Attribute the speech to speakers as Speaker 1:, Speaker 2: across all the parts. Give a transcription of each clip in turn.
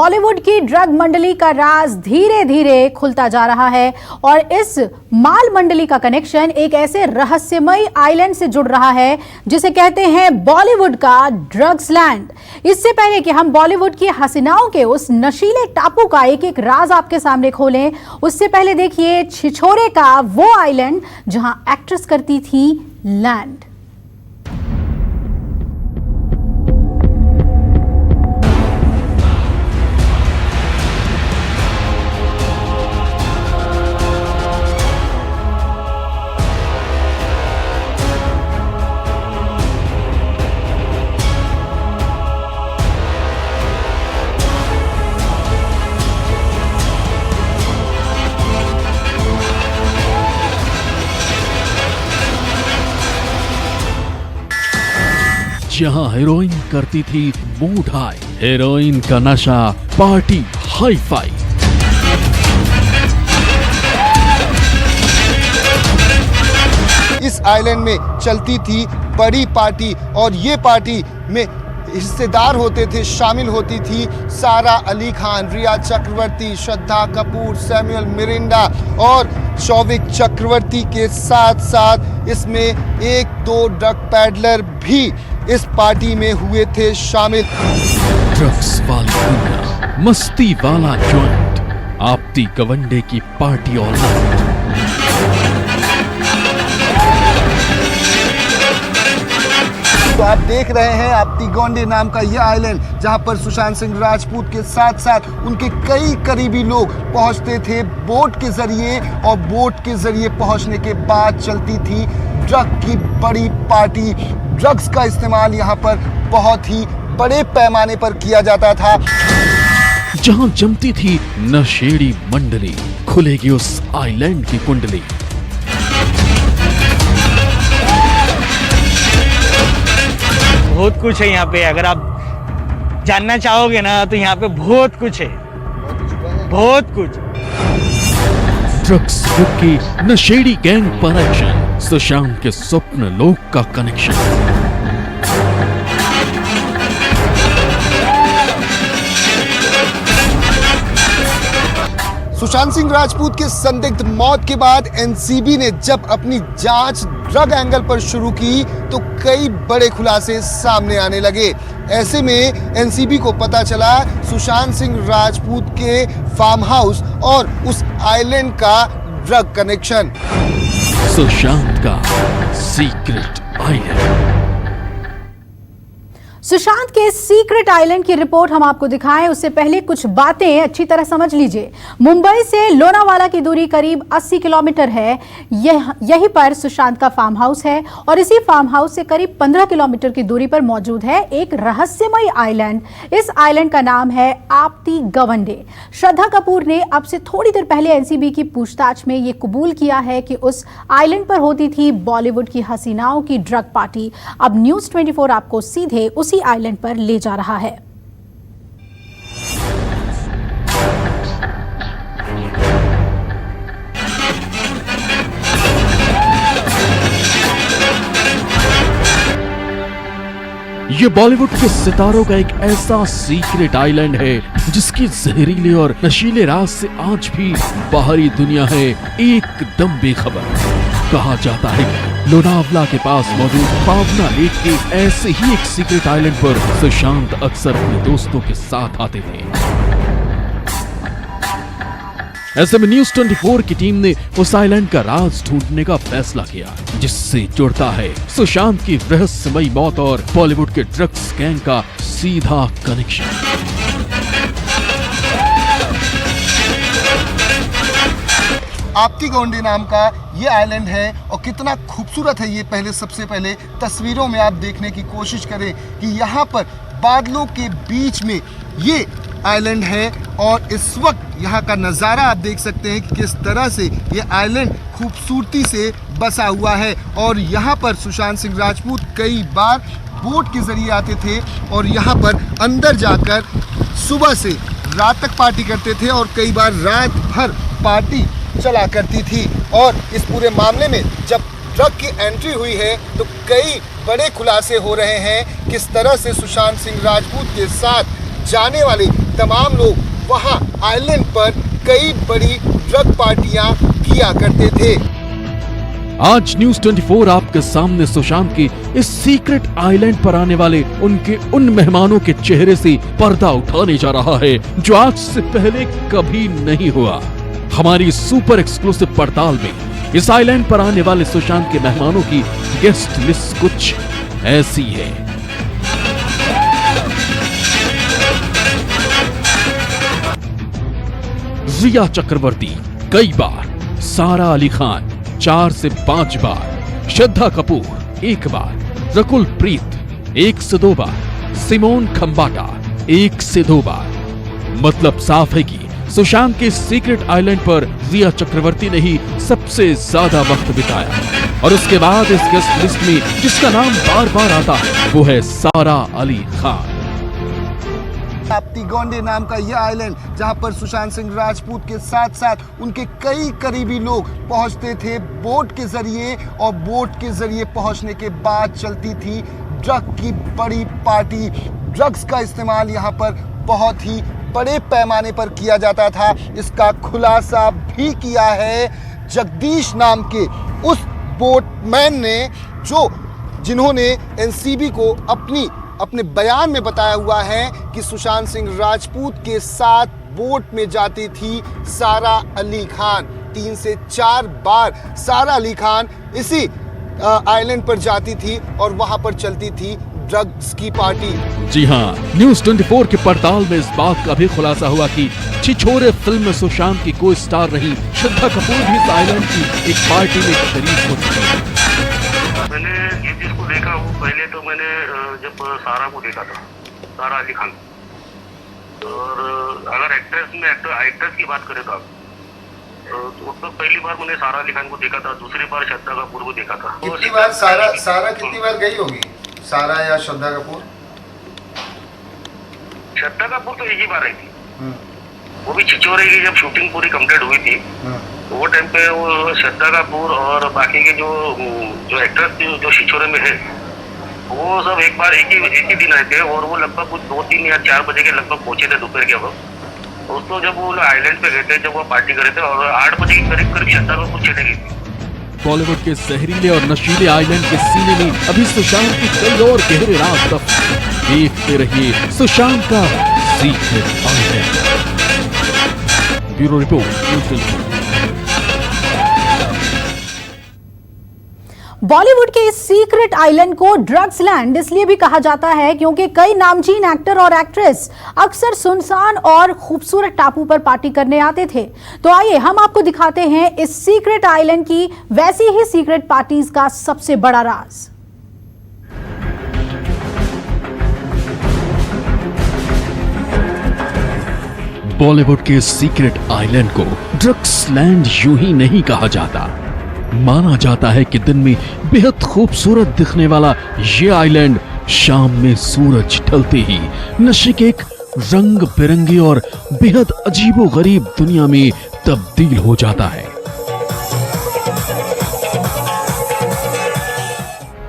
Speaker 1: बॉलीवुड की ड्रग मंडली का राज धीरे धीरे खुलता जा रहा है और इस माल मंडली का कनेक्शन एक ऐसे रहस्यमयी आइलैंड से जुड़ रहा है जिसे कहते हैं बॉलीवुड का ड्रग्स लैंड। इससे पहले कि हम बॉलीवुड की हसीनाओं के उस नशीले टापू का एक एक राज आपके सामने खोलें, उससे पहले देखिए छिछोरे का वो आइलैंड जहां एक्ट्रेस करती थी लैंड।
Speaker 2: जहां हीरोइन करती थी मूड हाई, हीरोइन का नशा पार्टी हाई फाई।
Speaker 3: इस आइलैंड में चलती थी बड़ी पार्टी और ये पार्टी में हिस्सेदार होते थे, शामिल होती थी सारा अली खान, रिया चक्रवर्ती, श्रद्धा कपूर, सैमुअल मिरिंडा और शौविक चक्रवर्ती के साथ साथ इसमें एक दो ड्रग पैडलर भी इस पार्टी में हुए थे शामिल।
Speaker 2: ड्रग्स वाली दुनिया, मस्ती वाला जॉइंट, आपती गवंडे की पार्टी ऑल नाइट।
Speaker 3: तो आप देख रहे हैं आपती गवंडे नाम का यह आइलैंड जहां पर सुशांत सिंह राजपूत के साथ साथ उनके कई करीबी लोग पहुंचते थे बोट के जरिए और बोट के जरिए पहुंचने के बाद चलती थी ड्रग की बड़ी पार्टी। ड्रग्स का इस्तेमाल यहाँ पर बहुत ही बड़े पैमाने पर किया जाता था।
Speaker 2: जहां जमती थी नशेड़ी मंडली, खुलेगी उस आइलैंड की कुंडली।
Speaker 4: बहुत कुछ है यहाँ पे, अगर आप जानना चाहोगे ना तो यहाँ पे बहुत कुछ है, बहुत कुछ।
Speaker 2: ड्रग्स की नशेड़ी गैंग पर एक्शन, सुशांत के स्वप्न लोक का कनेक्शन।
Speaker 3: सुशांत सिंह राजपूत के संदिग्ध मौत के बाद एनसीबी ने जब अपनी जांच ड्रग एंगल पर शुरू की तो कई बड़े खुलासे सामने आने लगे। ऐसे में एनसीबी को पता चला सुशांत सिंह राजपूत के फार्म हाउस और उस आइलैंड का ड्रग कनेक्शन।
Speaker 2: सुशांत का सीक्रेट आइलैंड।
Speaker 1: सुशांत के सीक्रेट आइलैंड की रिपोर्ट हम आपको दिखाएं उससे पहले कुछ बातें अच्छी तरह समझ लीजिए। मुंबई से लोनावाला की दूरी करीब 80 किलोमीटर है। यहीं पर सुशांत का फार्म हाउस है और इसी फार्म हाउस से करीब 15 किलोमीटर की दूरी पर मौजूद है एक रहस्यमयी आइलैंड। इस आइलैंड का नाम है आपती गवंडे। श्रद्धा कपूर ने अब से थोड़ी देर पहले एनसीबी की पूछताछ में यह कबूल किया है कि उस आइलैंड पर होती थी बॉलीवुड की हसीनाओं की ड्रग पार्टी। अब न्यूज़ 24 आपको सीधे उसी आइलैंड पर ले जा रहा है।
Speaker 2: ये बॉलीवुड के सितारों का एक ऐसा सीक्रेट आइलैंड है जिसकी जहरीले और नशीले राज से आज भी बाहरी दुनिया है एकदम बेखबर। कहा जाता है कि लोनावला के पास मौजूद पावना लेक के ऐसे ही एक सीक्रेट आइलैंड पर सुशांत अक्सर अपने दोस्तों के साथ आते थे। ऐसे में न्यूज़ 24 की टीम ने उस आइलैंड का राज ढूंढने का फैसला किया जिससे जुड़ता है सुशांत की रहस्यमयी मौत और बॉलीवुड के ड्रग्स गैंग का सीधा कनेक्शन।
Speaker 3: आपती गवंडे नाम का ये आइलैंड है और कितना खूबसूरत है ये पहले सबसे पहले तस्वीरों में आप देखने की कोशिश करें कि यहाँ पर बादलों के बीच में ये आइलैंड है और इस वक्त यहाँ का नज़ारा आप देख सकते हैं कि किस तरह से ये आइलैंड खूबसूरती से बसा हुआ है। और यहाँ पर सुशांत सिंह राजपूत कई बार बोट के जरिए आते थे और यहाँ पर अंदर जाकर सुबह से रात तक पार्टी करते थे और कई बार रात भर पार्टी चला करती थी। और इस पूरे मामले में जब ड्रग की एंट्री हुई है तो कई बड़े खुलासे हो रहे हैं किस तरह से सुशांत सिंह राजपूत के साथ जाने वाले तमाम लोग वहाँ आइलैंड पर कई बड़ी ड्रग पार्टियां किया करते थे।
Speaker 2: आज न्यूज 24 आपके सामने सुशांत की इस सीक्रेट आइलैंड पर आने वाले उनके उन मेहमानों के चेहरे से पर्दा उठाने जा रहा है जो आज से पहले कभी नहीं हुआ। हमारी सुपर एक्सक्लूसिव पड़ताल में इस आइलैंड पर आने वाले सुशांत के मेहमानों की गेस्ट लिस्ट कुछ ऐसी है। रिया चक्रवर्ती कई बार, सारा अली खान 4 से 5 बार, श्रद्धा कपूर 1 बार, रकुल प्रीत 1 से 2 बार, सिमोन खंबाटा 1 से 2 बार। मतलब साफ है कि सुशांत के सीक्रेट आइलैंड पर रिया चक्रवर्ती ने ही सबसे ज्यादा वक्त बिताया। और उसके बाद इस गेस्ट लिस्ट में जिसका नाम बार बार आता है वो है सारा अली खान।
Speaker 3: ताप्ती गोंडे नाम का यह आइलैंड जहां पर सुशांत सिंह राजपूत के साथ साथ उनके कई करीबी लोग पहुंचते थे बोट के जरिए, और बोट के जरिए पहुंचने के बाद चलती थी ड्रग की बड़ी पार्टी। ड्रग्स का इस्तेमाल यहां पर बहुत ही बड़े पैमाने पर किया जाता था। इसका खुलासा भी किया है जगदीश नाम के उस बोटमैन ने जिन्होंने एनसीबी को अपने बयान में बताया हुआ है कि सुशांत सिंह राजपूत के साथ बोट में जाती थी सारा अली खान। 3 से 4 बार सारा अली खान इसी आइलैंड पर जाती थी और वहां पर चलती थी ड्रग्स की पार्टी।
Speaker 2: जी हाँ, न्यूज 24 के पड़ताल में इस बात का भी खुलासा हुआ कि छिछोरे फिल्म में सुशांत की कोई स्टार रही श्रद्धा कपूर भी इस आइलैंड की एक पार्टी में शरीक हो चुकी है।
Speaker 5: मैंने ये चीज को देखा हूँ। पहले तो मैंने जब सारा को देखा था, सारा अली खान, और अगर एक्ट्रेस की बात करें तो तो पहली बार मैंने सारा अली खान को देखा था, दूसरी बार श्रद्धा कपूर को देखा था।
Speaker 3: कितनी बार सारा कितनी बार गई होगी, सारा या श्रद्धा कपूर?
Speaker 5: श्रद्धा कपूर तो एक ही बार आई थी, वो भी छिछोरे की जब शूटिंग पूरी कंप्लीट हुई थी तो वो टाइम पे वो श्रद्धा कपूर और बाकी के जो एक्टर्स थी जो छिछोरे में है वो सब एक ही दिन आए थे, और वो लगभग कुछ 2, 3 या 4 बजे के लगभग पहुंचे थे दोपहर के वक्त। दोस्तों जब वो आइलैंड पे गए थे, जब वो पार्टी करे थे, और 8 बजे के करीब श्रद्धा कपूर चले गई थी।
Speaker 2: बॉलीवुड के जहरीले और नशीले आइलैंड के सीने में अभी सुशांत की कई और गहरे राज दफन। देखते रहिए सुशांत का secret island. Bureau report news 24।
Speaker 1: Bollywood के इस सीक्रेट आइलैंड को ड्रग्स लैंड इसलिए भी कहा जाता है क्योंकि कई नामचीन एक्टर और एक्ट्रेस अक्सर सुनसान और खूबसूरत टापू पर पार्टी करने आते थे। तो आइए हम आपको दिखाते हैं इस सीक्रेट आइलैंड की वैसी ही सीक्रेट पार्टीज का सबसे बड़ा राज।
Speaker 2: बॉलीवुड के सीक्रेट आइलैंड को ड्रग्स लैंड यूं ही नहीं कहा जाता। माना जाता है कि दिन में बेहद खूबसूरत दिखने वाला ये आइलैंड शाम में सूरज ढलते ही नशे के एक रंग बिरंगी और बेहद अजीबोगरीब दुनिया में तब्दील हो जाता है।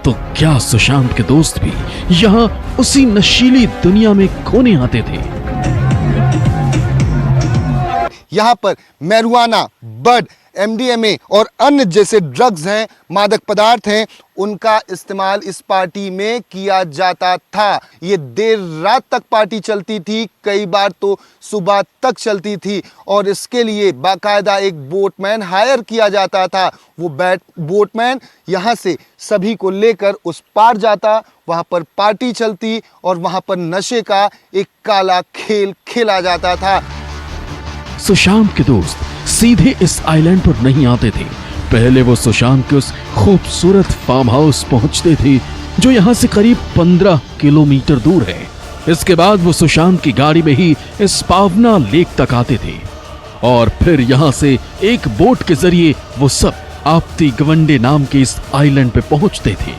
Speaker 2: तो क्या सुशांत के दोस्त भी यहां उसी नशीली दुनिया में खोने आते थे?
Speaker 3: यहाँ पर मैरिजुआना, बड, MDMA और अन्य जैसे ड्रग्स हैं, मादक पदार्थ हैं, उनका इस्तेमाल इस पार्टी में किया जाता था। ये देर रात तक पार्टी चलती थी, कई बार तो सुबह तक चलती थी, और इसके लिए बाकायदा एक बोटमैन हायर किया जाता था। वो बोटमैन यहाँ से सभी को लेकर उस पार जाता, वहाँ पर पार्टी चलती और वहाँ पर नशे का एक काला खेल खेला जाता था।
Speaker 2: सुशांत के दोस्त सीधे इस आइलैंड पर नहीं आते थे। पहले वो सुशांत के उस खूबसूरत फार्म हाउस पहुंचते थे जो यहां से करीब 15 किलोमीटर दूर है। इसके बाद वो सुशांत की गाड़ी में ही इस पावना लेक तक आते थे और फिर यहां से एक बोट के जरिए वो सब ताप्ती गवंडे नाम के इस आइलैंड पे पहुंचते थे।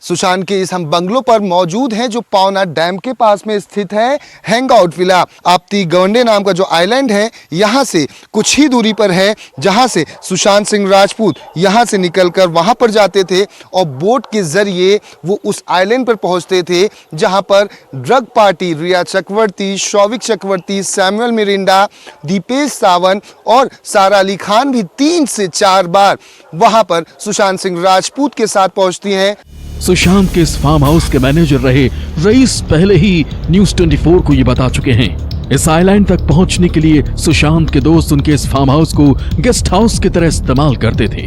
Speaker 3: सुशांत के इस हम बंगलों पर मौजूद हैं जो पावना डैम के पास में स्थित है हैंग आउट विला। आपती गवंडे नाम का जो आइलैंड है यहाँ से कुछ ही दूरी पर है, जहाँ से सुशांत सिंह राजपूत यहाँ से निकलकर वहाँ पर जाते थे और बोट के जरिए वो उस आइलैंड पर पहुँचते थे जहाँ पर ड्रग पार्टी रिया चक्रवर्ती, शौविक चक्रवर्ती, सैमुअल मिरिंडा, दीपेश सावंत और सारा अली खान भी 3 से 4 बार वहाँ पर सुशांत सिंह राजपूत के साथ पहुँचती हैं।
Speaker 2: सुशांत के इस फार्म हाउस के मैनेजर रहे रईस पहले ही न्यूज 24 को ये बता चुके हैं। इस आइलैंड तक पहुंचने के लिए सुशांत के दोस्त उनके इस फार्म हाउस को गेस्ट हाउस की तरह इस्तेमाल करते थे।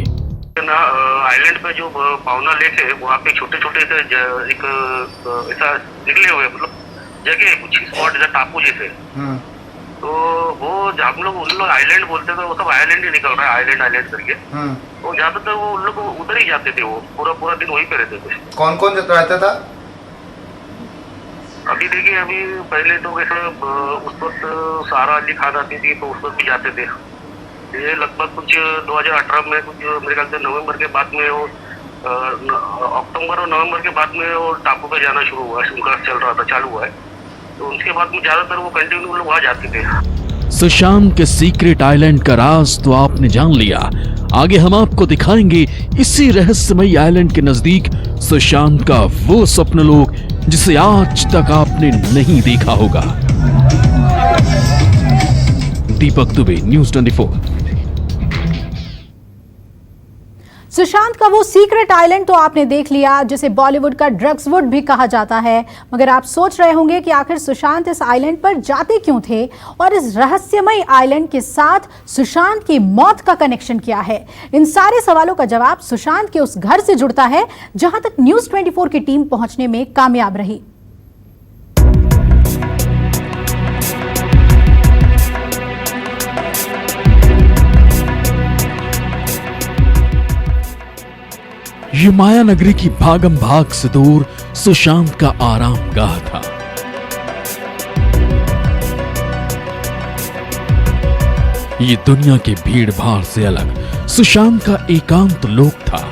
Speaker 5: आइलैंड पे जो पावना लेक है वहाँ पे छोटे छोटे से एक ऐसा निकले हुए मतलब जगह है, कुछ स्पॉट जैसा टापू जैसे। तो वो हम लोग उन लोग आइलैंड बोलते थे, वो सब आइलैंड ही निकल रहा है आइलैंड करके। तो ज्यादातर वो उन लोग उधर ही जाते थे, वो पूरा दिन वहीं पे रहते थे।
Speaker 3: कौन कौन रहता था?
Speaker 5: अभी देखिए, अभी पहले तो वैसे उस वक्त सारा अली खान आती थी तो उस वक्त भी जाते थे। ये लगभग कुछ 2018 में कुछ मेरे ख्याल से नवंबर के बाद में वो अक्टूबर और नवंबर के बाद में वो टापू पे जाना शुरू हुआ, उनका चालू हुआ है। तो उसके बाद में ज्यादातर वो कंटिन्यू लोग वहाँ जाते थे।
Speaker 2: सुशांत के सीक्रेट आइलैंड का राज तो आपने जान लिया, आगे हम आपको दिखाएंगे इसी रहस्यमयी आइलैंड के नजदीक सुशांत का वो स्वप्न लोक जिसे आज तक आपने नहीं देखा होगा। दीपक दुबे, न्यूज 24।
Speaker 1: सुशांत का वो सीक्रेट आइलैंड तो आपने देख लिया जिसे बॉलीवुड का ड्रग्सवुड भी कहा जाता है, मगर आप सोच रहे होंगे कि आखिर सुशांत इस आइलैंड पर जाते क्यों थे और इस रहस्यमयी आइलैंड के साथ सुशांत की मौत का कनेक्शन क्या है। इन सारे सवालों का जवाब सुशांत के उस घर से जुड़ता है जहां तक न्यूज 24 की टीम पहुंचने में कामयाब रही।
Speaker 2: ये माया नगरी की भागम भाग से दूर सुशांत का आराम गाह था। ये दुनिया की भीड़ भाड़ से अलग सुशांत का एकांत लोक था।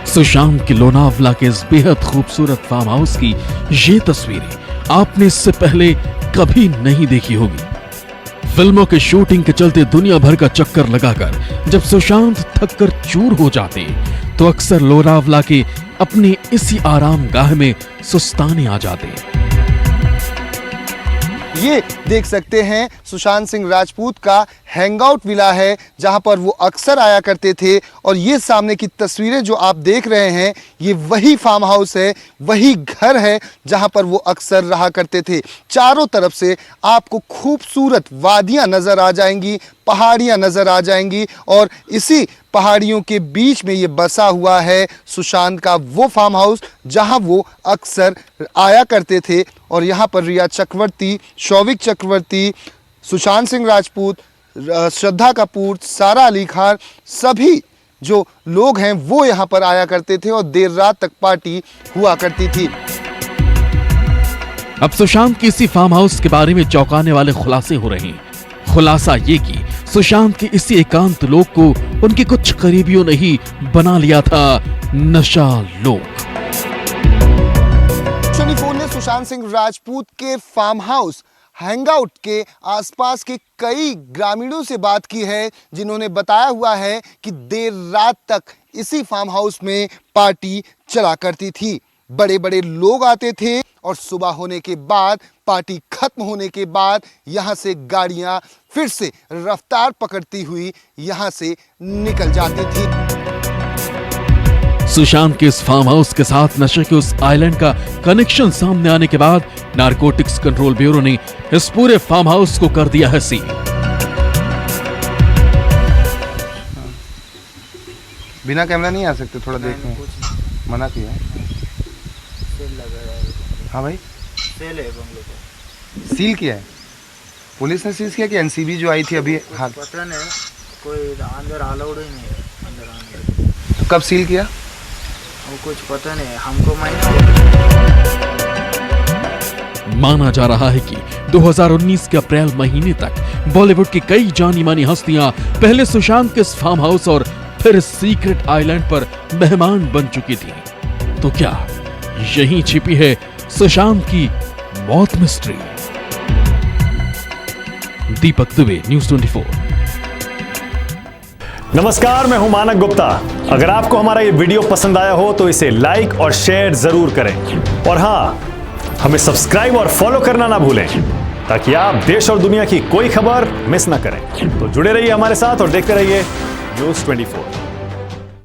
Speaker 2: सुशांत की लोनावला के इस बेहद खूबसूरत फार्म हाउस की ये तस्वीरें आपने इससे पहले कभी नहीं देखी होगी। फिल्मों के शूटिंग के चलते दुनिया भर का चक्कर लगाकर जब सुशांत थककर चूर हो जाते तो अक्सर लोनावला के अपने इसी आराम गाह में सुस्ताने आ जाते।
Speaker 3: ये देख सकते हैं सुशांत सिंह राजपूत का हैंगआउट विला है जहां पर वो अक्सर आया करते थे, और ये सामने की तस्वीरें जो आप देख रहे हैं ये वही फार्म हाउस है, वही घर है जहां पर वो अक्सर रहा करते थे। चारों तरफ से आपको खूबसूरत वादियां नजर आ जाएंगी, पहाड़ियां नजर आ जाएंगी, और इसी पहाड़ियों के बीच में ये बसा हुआ है सुशांत का वो फार्म हाउस जहां वो अक्सर आया करते थे। और यहाँ पर रिया चक्रवर्ती, शौविक चक्रवर्ती, सुशांत सिंह राजपूत, श्रद्धा कपूर, सारा अली खान, सभी जो लोग हैं वो यहाँ पर आया करते थे और देर रात तक पार्टी हुआ करती थी।
Speaker 2: अब सुशांत की इसी फार्म हाउस के बारे में चौंकाने वाले खुलासे हो रहे हैं। खुलासा ये कि सुशांत के इसी एकांत लोक को उनके कुछ करीबियों ने ही बना लिया था नशा लोक।
Speaker 3: 24 ने सुशांत सिंह राजपूत के फार्म हाउस हैंगआउट के आसपास के कई ग्रामीणों से बात की है, जिन्होंने बताया हुआ है कि देर रात तक इसी फार्म हाउस में पार्टी चला करती थी। बड़े बड़े लोग आते थे और सुबह होने के बाद, पार्टी खत्म होने के बाद यहाँ से गाड़ियाँ फिर से रफ्तार पकड़ती हुई यहाँ से निकल जाती थी।
Speaker 2: सुशांत के इस फार्म हाउस के साथ नशे के उस आइलैंड का कनेक्शन सामने आने के बाद नारकोटिक्स कंट्रोल ब्यूरो ने इस पूरे फार्म हाउस को कर दिया है सील।
Speaker 3: बिना कैमरा नहीं आ सकते, थोड़ा देखने मना किया है। हाँ भाई,
Speaker 6: सेल है बंगले को।
Speaker 3: सील किया है पुलिस ने, सील किया कि एनसीबी जो आई थी अभी? हाँ,
Speaker 6: पता नहीं, कोई अंदर अलाउड ही नहीं है अंदर आने।
Speaker 3: कब सील किया
Speaker 6: वो कुछ पता नहीं, हमको
Speaker 2: माना जा रहा है कि 2019 के अप्रैल महीने तक बॉलीवुड की कई जानी मानी हस्तियां पहले सुशांत के इस फार्म हाउस और फिर सीक्रेट आइलैंड पर मेहमान बन चुकी थी। तो क्या यहीं छिपी है सुशांत की मौत मिस्ट्री? दीपक दुबे, न्यूज़ 24।
Speaker 7: नमस्कार, मैं हूं मानक गुप्ता। अगर आपको हमारा ये वीडियो पसंद आया हो तो इसे लाइक और शेयर जरूर करें, और हां, हमें सब्सक्राइब और फॉलो करना ना भूलें ताकि आप देश और दुनिया की कोई खबर मिस ना करें। तो जुड़े रहिए हमारे साथ और देखते रहिए न्यूज़ 24।